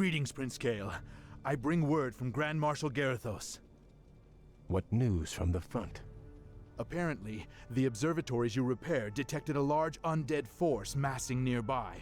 Greetings, Prince Kael. I bring word from Grand Marshal Garithos. What news from the front? Apparently, the observatories you repaired detected a large undead force massing nearby.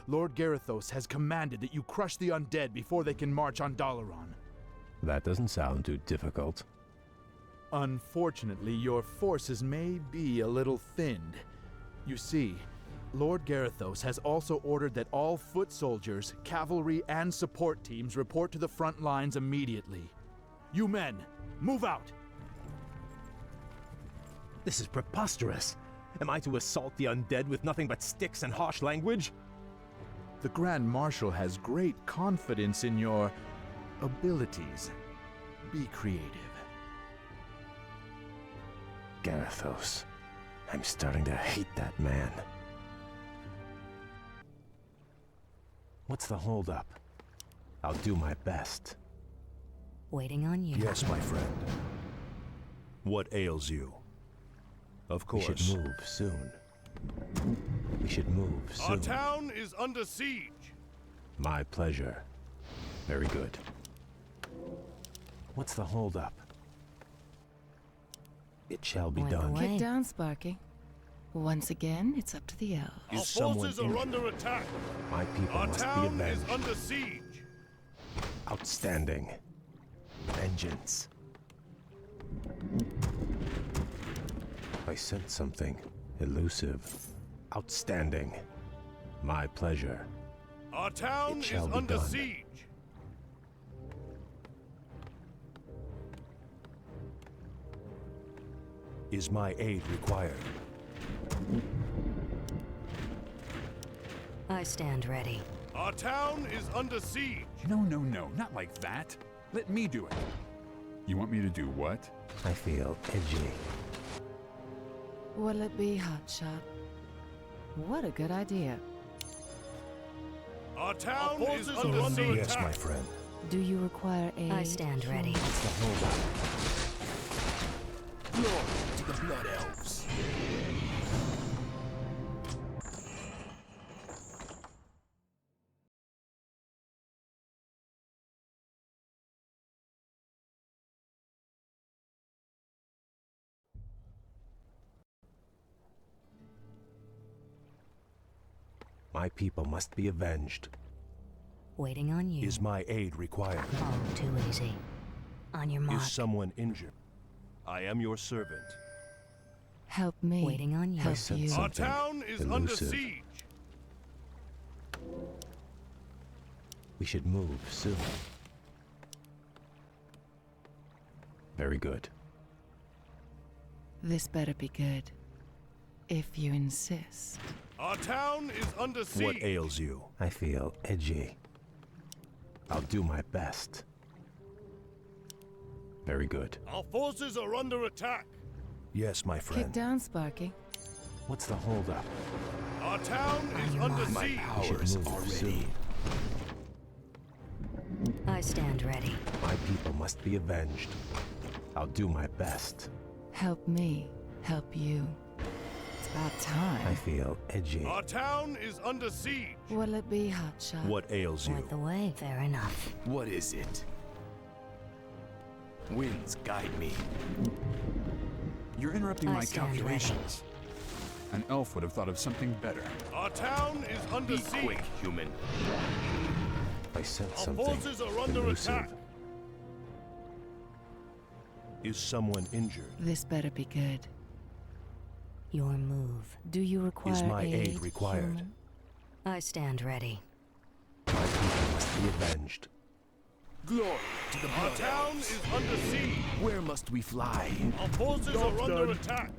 Lord Garithos has commanded that you crush the undead before they can march on Dalaran. That doesn't sound too difficult. Unfortunately, your forces may be a little thinned. You see, Lord Garithos has also ordered that all foot soldiers, cavalry, and support teams report to the front lines immediately. You men, move out! This is preposterous. Am I to assault the undead with nothing but sticks and harsh language? The Grand Marshal has great confidence in your abilities. Be creative. Garithos. I'm starting to hate that man. What's the holdup? I'll do my best. Waiting on you. Yes, my friend. What ails you? Of course. We should move soon. We should move soon. Our town is under siege. My pleasure. Very good. What's the holdup? It shall be done. Get down, Sparky. Once again, it's up to the elves. Our forces are under attack. My people Our must be town avenged. is under siege. Outstanding. Vengeance. I sent something elusive. Outstanding. My pleasure. Our town It is shall be under done. siege. Is my aid required? I stand ready. Our town is under siege. No, not like that. Let me do it. You want me to do what? I feel edgy. What'll it be, Hotshot? What a good idea. Our town is under siege. Yes, my friend. Do you require aid? I stand ready. What's the holdup? Glory to the Blood Elves. My people must be avenged. Waiting on you. Is my aid required? Oh, too easy. On your mark. Is someone injured? I am your servant. Help me. Waiting on you. Help sent you. some- Our town is under elusive. siege. We should move soon. Very good. This better be good. If you insist. Our town is under siege. What ails you? I feel edgy. I'll do my best. Very good. Our forces are under attack. Yes, my Kick friend. down, Sparky. What's the holdup? Our town is under My siege. powers move are ready. soon. I stand ready. My people must be avenged. I'll do my best. Help me. Help you. It's about I time. feel edgy. Our town is under siege. What'll it be, Hotshot? What ails Point you? the way. Fair enough. What is it? Winds guide me. You're interrupting I my stand ready. calculations. An elf would have thought of something better. Our town is under siege. human. I sent Our something forces are under elusive. attack. Is someone injured? This better be good. Your move. Do you require Is my aid required? human? I stand ready. My people must be avenged. Glory to the Our Blood town Elves. is under siege. Where must we fly? Our forces are under attack.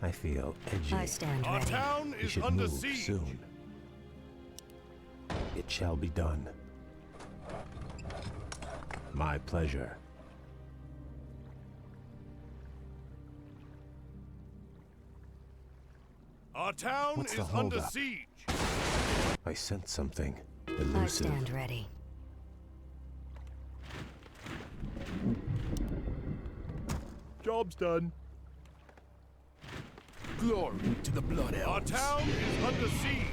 I feel edgy. I stand Our ready. town We is should under move siege. soon. It shall be done. My pleasure. Our town What's is the under holdup? siege. I sent something I elusive. stand ready. Job's done. Glory to the Blood Our Elves. town is under siege.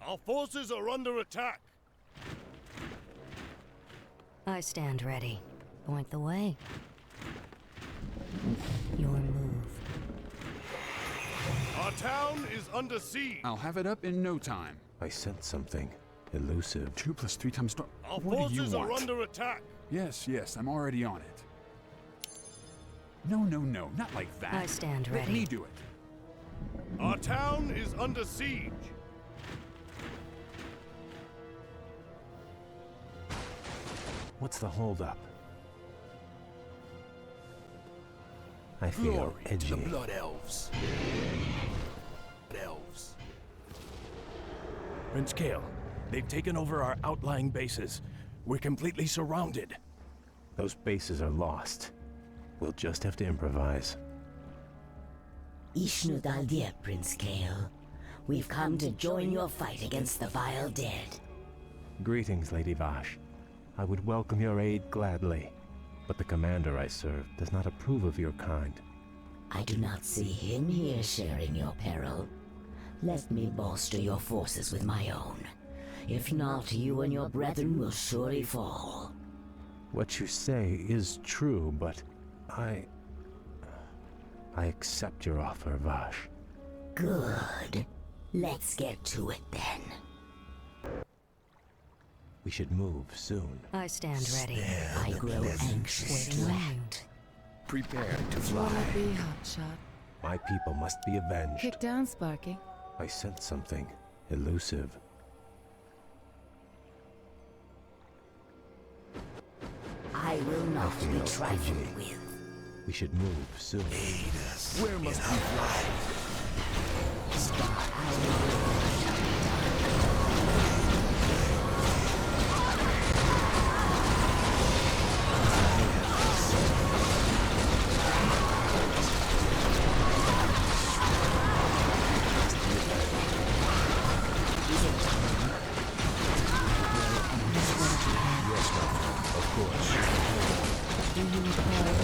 Our forces are under attack. I stand ready. Point the way. Your move. Our town is under siege. I'll have it up in no time. I sense something elusive. 2 + 3 times. Our What do you forces are want? under attack. Yes, I'm already on it. No, not like that. I stand Let ready. me do it. Our town is under siege. What's the holdup? I feel Glory edgy. to the Blood Elves. Elves. Prince Kale, they've taken over our outlying bases. We're completely surrounded. Those bases are lost. We'll just have to improvise. Ishnu Daldir, Prince Kale. We've come to join your fight against the vile dead. Greetings, Lady Vash. I would welcome your aid gladly, but the commander I serve does not approve of your kind. I do not see him here sharing your peril. Let me bolster your forces with my own. If not, you and your brethren will surely fall. What you say is true, but I accept your offer, Vash. Good. Let's get to it then. We should move soon. I stand ready. I grow anxious Waiting to on act. Prepare to Wanna fly. be hotshot? My people must be avenged. Kick down, Sparky. I sense something elusive. I will not be feel trifled edgy. with. We should move soon. Where must we fly? Do you require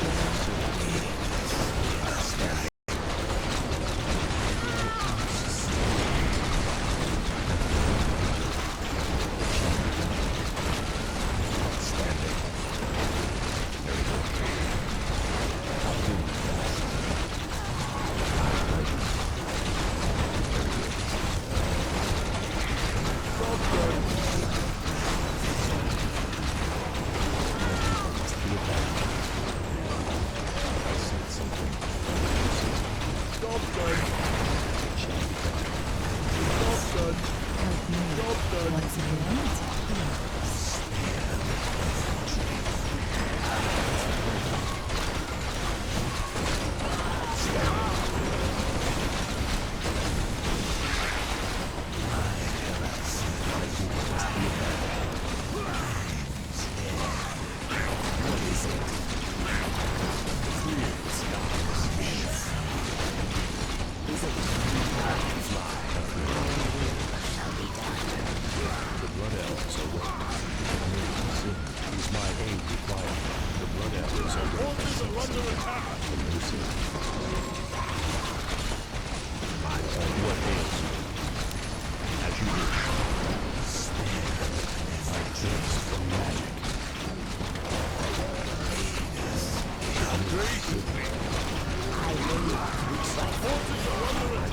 help me once again? Forces are under attack. Forces are under attack.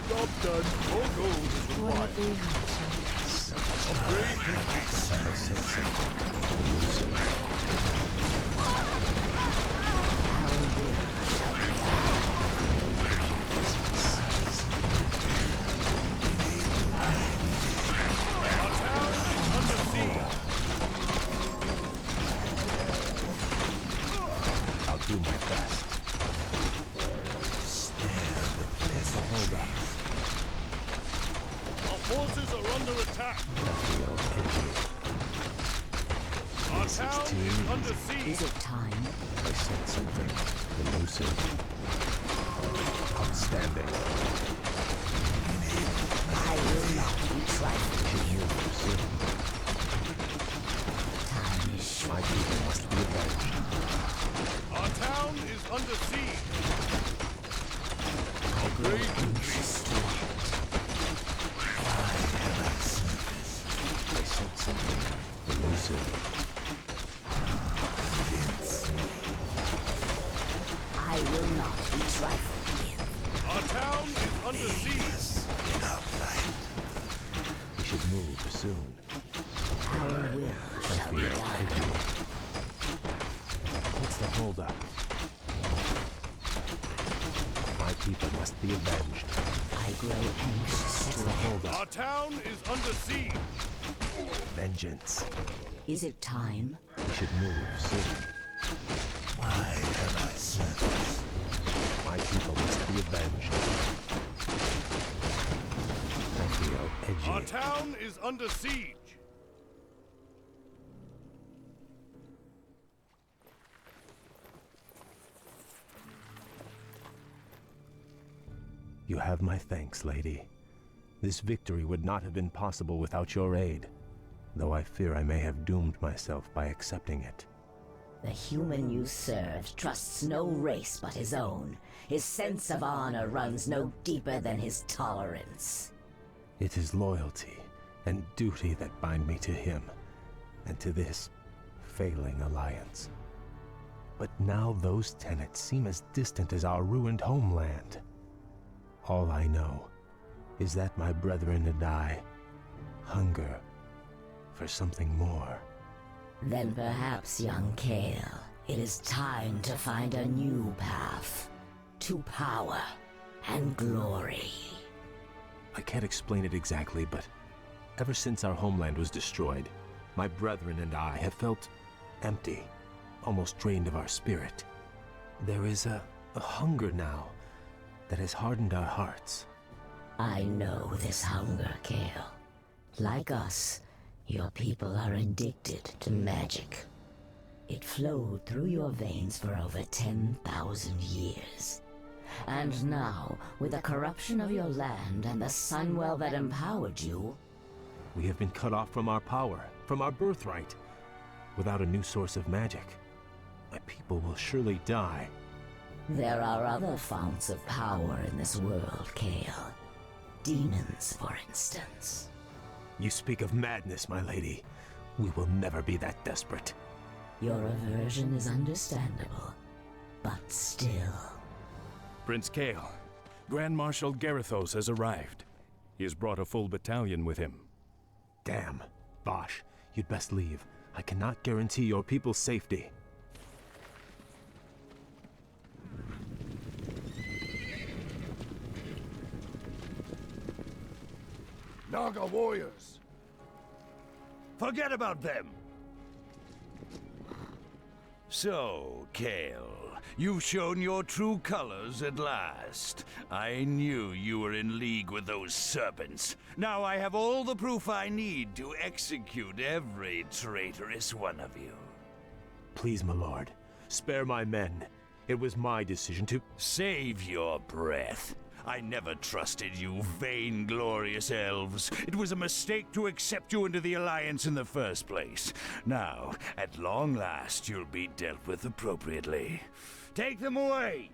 Job done. All gold is Wanna required. be hotshot? I'll do my best. There's the holdup. Our forces are under attack. I feel edgy. Our town is under siege. Is it time? I sense something elusive. Outstanding. I will not be trifled. We should move soon. My people must be avenged. Our town is under siege. Great increase. I sense something elusive. I will not be trifled with. Our town is under siege. We should move soon. Our will shall be done. What's the holdup? My people must be avenged. I grow anxious. What's the holdup? Our town is under siege. Vengeance. Is it time? We should move soon. My people must be avenged. I feel edgy. Our town is under siege. You have my thanks, lady. This victory would not have been possible without your aid, though I fear I may have doomed myself by accepting it. The human you served trusts no race but his own. His sense of honor runs no deeper than his tolerance. It is loyalty and duty that bind me to him, and to this failing alliance. But now those tenets seem as distant as our ruined homeland. All I know is that my brethren and I hunger for something more. Then perhaps, young Kale, it is time to find a new path to power and glory. I can't explain it exactly, but ever since our homeland was destroyed, my brethren and I have felt empty, almost drained of our spirit. There is a hunger now that has hardened our hearts. I know this hunger, Kale. Like us, your people are addicted to magic. It flowed through your veins for over 10,000 years. And now, with the corruption of your land and the Sunwell that empowered you, We have been cut off from our power, from our birthright. Without a new source of magic, my people will surely die. there are other founts of power in this world, Kale. Demons, for instance. You speak of madness, my lady. We will never be that desperate. Your aversion is understandable, but still. Prince Kale, Grand Marshal Garithos has arrived. He has brought a full battalion with him. Damn. Bosh, you'd best leave. I cannot guarantee your people's safety. Naga warriors. Forget about them. So, Kale, you've shown your true colors at last. I knew you were in league with those serpents. Now I have all the proof I need to execute every traitorous one of you. Please, my lord, spare my men. It was my decision to... Save your breath. I never trusted you, vainglorious elves. It was a mistake to accept you into the Alliance in the first place. Now, at long last, you'll be dealt with appropriately. Take them away!